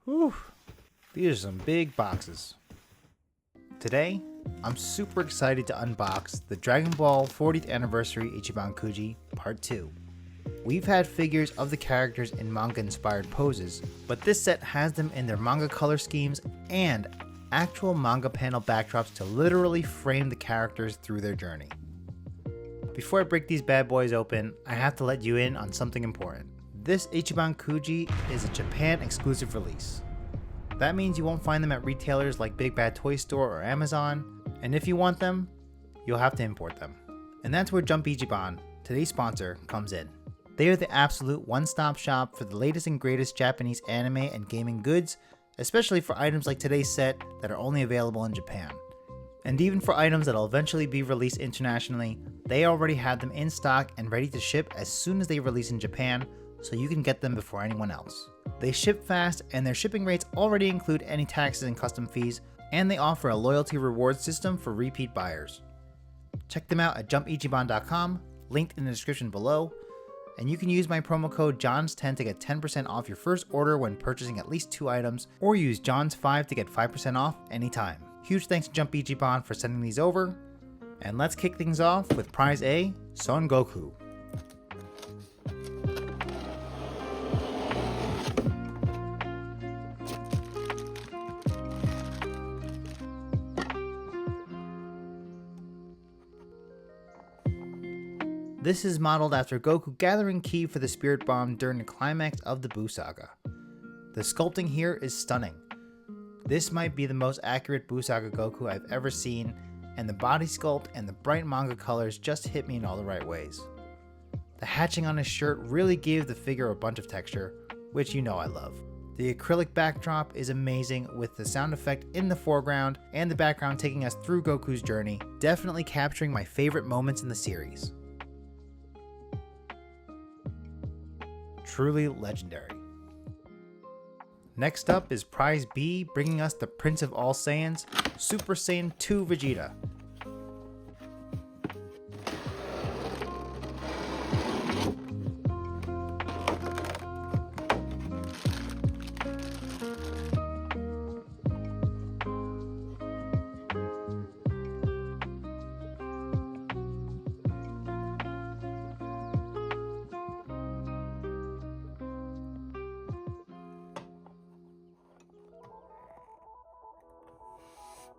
Whew, these are some big boxes. Today, I'm super excited to unbox the Dragon Ball 40th Anniversary Ichiban Kuji Part 2. We've had figures of the characters in manga-inspired poses, but this set has them in their manga color schemes and actual manga panel backdrops to literally frame the characters through their journey. Before I break these bad boys open, I have to let you in on something important. This Ichiban Kuji is a Japan exclusive release. That means you won't find them at retailers like Big Bad Toy Store or Amazon, and if you want them, you'll have to import them. And that's where Jump Ichiban, today's sponsor, comes in. They are the absolute one-stop shop for the latest and greatest Japanese anime and gaming goods, especially for items like today's set that are only available in Japan. And even for items that will eventually be released internationally, they already have them in stock and ready to ship as soon as they release in Japan, so you can get them before anyone else. They ship fast, and their shipping rates already include any taxes and custom fees, and they offer a loyalty reward system for repeat buyers. Check them out at jumpichiban.com, linked in the description below, and you can use my promo code JOHNS10 to get 10% off your first order when purchasing at least 2 items, or use JOHNS5 to get 5% off anytime. Huge thanks to Jump Ichiban for sending these over, and let's kick things off with Prize A, Son Goku. This is modeled after Goku gathering ki for the Spirit Bomb during the climax of the Buu Saga. The sculpting here is stunning. This might be the most accurate Buu Saga Goku I've ever seen, and the body sculpt and the bright manga colors just hit me in all the right ways. The hatching on his shirt really gave the figure a bunch of texture, which you know I love. The acrylic backdrop is amazing with the sound effect in the foreground and the background taking us through Goku's journey, definitely capturing my favorite moments in the series. Truly legendary. Next up is Prize B, bringing us the Prince of All Saiyans, Super Saiyan 2 Vegeta.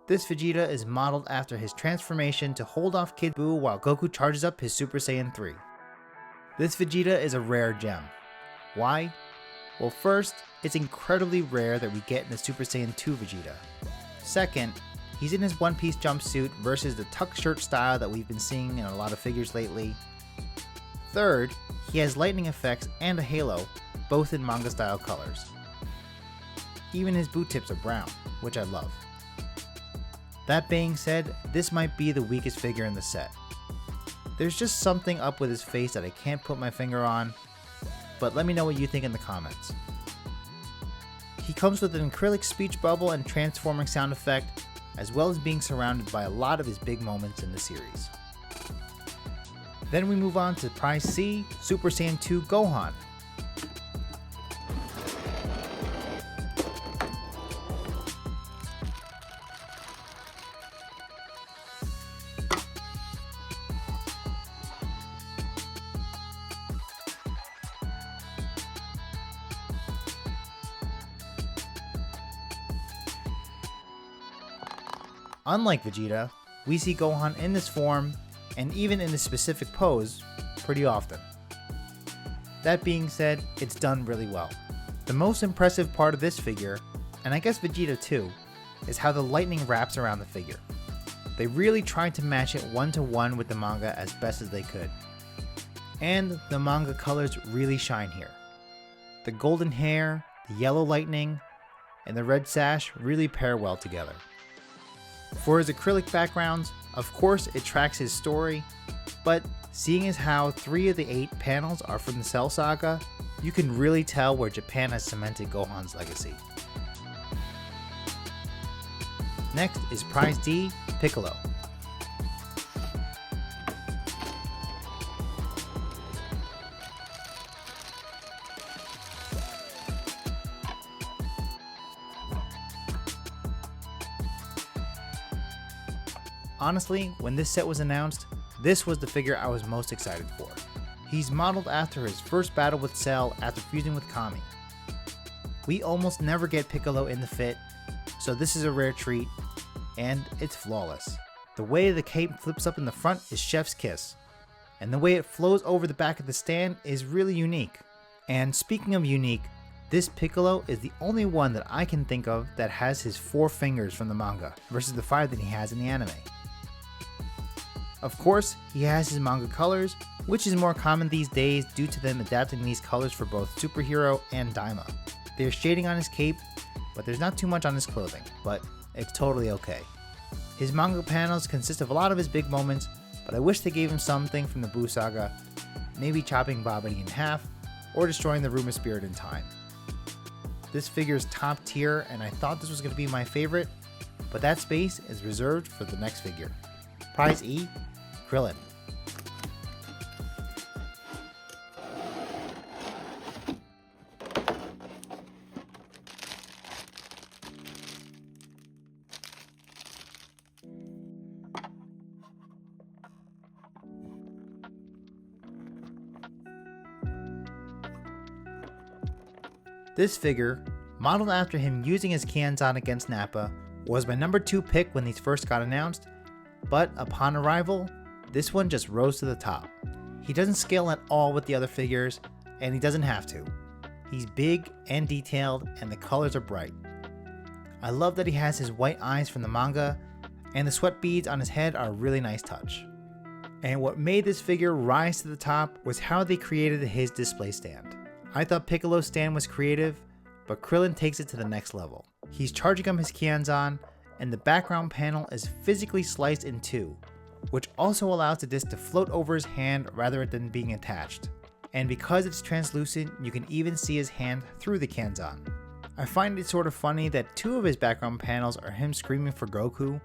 This Vegeta is modeled after his transformation to hold off Kid Buu while Goku charges up his Super Saiyan 3. This Vegeta is a rare gem. Why? Well, first, it's incredibly rare that we get in the Super Saiyan 2 Vegeta. Second, he's in his one-piece jumpsuit versus the tuck shirt style that we've been seeing in a lot of figures lately. Third, he has lightning effects and a halo, both in manga style colors. Even his boot tips are brown, which I love. That being said, this might be the weakest figure in the set. There's just something up with his face that I can't put my finger on, but let me know what you think in the comments. He comes with an acrylic speech bubble and transforming sound effect, as well as being surrounded by a lot of his big moments in the series. Then we move on to Prize C, Super Saiyan 2 Gohan. Unlike Vegeta, we see Gohan in this form, and even in this specific pose, pretty often. That being said, it's done really well. The most impressive part of this figure, and I guess Vegeta too, is how the lightning wraps around the figure. They really tried to match it one-to-one with the manga as best as they could. And the manga colors really shine here. The golden hair, the yellow lightning, and the red sash really pair well together. For his acrylic backgrounds, of course it tracks his story, but seeing as how 3 of the 8 panels are from the Cell Saga, you can really tell where Japan has cemented Gohan's legacy. Next is Prize D, Piccolo. Honestly, when this set was announced, this was the figure I was most excited for. He's modeled after his first battle with Cell after fusing with Kami. We almost never get Piccolo in the fit, so this is a rare treat, and it's flawless. The way the cape flips up in the front is chef's kiss, and the way it flows over the back of the stand is really unique. And speaking of unique, this Piccolo is the only one that I can think of that has his 4 fingers from the manga versus the 5 that he has in the anime. Of course, he has his manga colors, which is more common these days due to them adapting these colors for both Superhero and Daima. There's shading on his cape, but there's not too much on his clothing, but it's totally okay. His manga panels consist of a lot of his big moments, but I wish they gave him something from the Buu Saga, maybe chopping Babidi in half, or destroying the Rumor Spirit in time. This figure is top tier, and I thought this was going to be my favorite, but that space is reserved for the next figure. Prize E, Krillin. This figure, modeled after him using his Kianzan against Nappa, was my number 2 pick when these first got announced, but upon arrival, this one just rose to the top. He doesn't scale at all with the other figures, and he doesn't have to. He's big and detailed, and the colors are bright. I love that he has his white eyes from the manga, and the sweat beads on his head are a really nice touch. And what made this figure rise to the top was how they created his display stand. I thought Piccolo's stand was creative, but Krillin takes it to the next level. He's charging up his Kianzan, and the background panel is physically sliced in 2, which also allows the disc to float over his hand rather than being attached. And because it's translucent, you can even see his hand through the Kianzan. I find it sort of funny that 2 of his background panels are him screaming for Goku,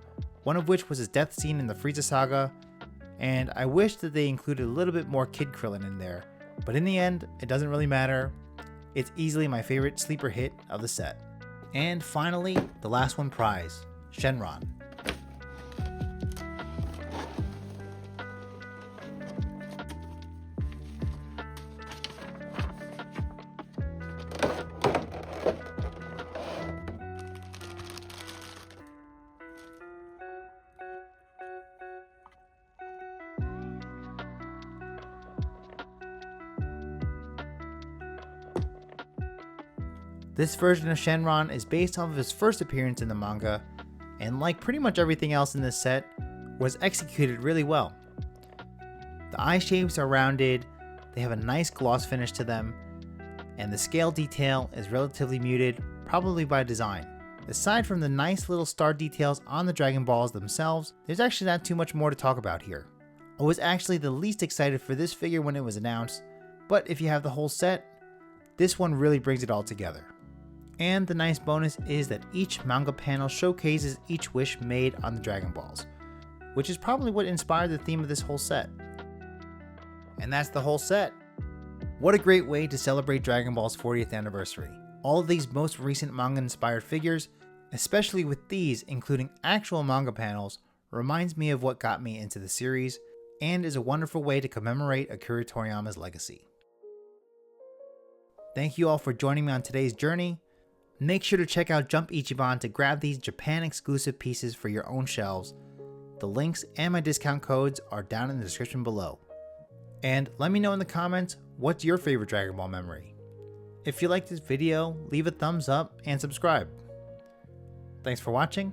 one of which was his death scene in the Frieza saga, and I wish that they included a little bit more Kid Krillin in there. But in the end, it doesn't really matter. It's easily my favorite sleeper hit of the set. And finally, the last one prize, Shenron. This version of Shenron is based off of his first appearance in the manga, and like pretty much everything else in this set, was executed really well. The eye shapes are rounded, they have a nice gloss finish to them, and the scale detail is relatively muted, probably by design. Aside from the nice little star details on the Dragon Balls themselves, there's actually not too much more to talk about here. I was actually the least excited for this figure when it was announced, but if you have the whole set, this one really brings it all together. And the nice bonus is that each manga panel showcases each wish made on the Dragon Balls, which is probably what inspired the theme of this whole set. And that's the whole set. What a great way to celebrate Dragon Ball's 40th anniversary. All of these most recent manga inspired figures, especially with these including actual manga panels, reminds me of what got me into the series and is a wonderful way to commemorate Akira Toriyama's legacy. Thank you all for joining me on today's journey. Make sure to check out Jump Ichiban to grab these Japan exclusive pieces for your own shelves. The links and my discount codes are down in the description below. And let me know in the comments, what's your favorite Dragon Ball memory? If you liked this video, leave a thumbs up and subscribe. Thanks for watching.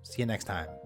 See you next time.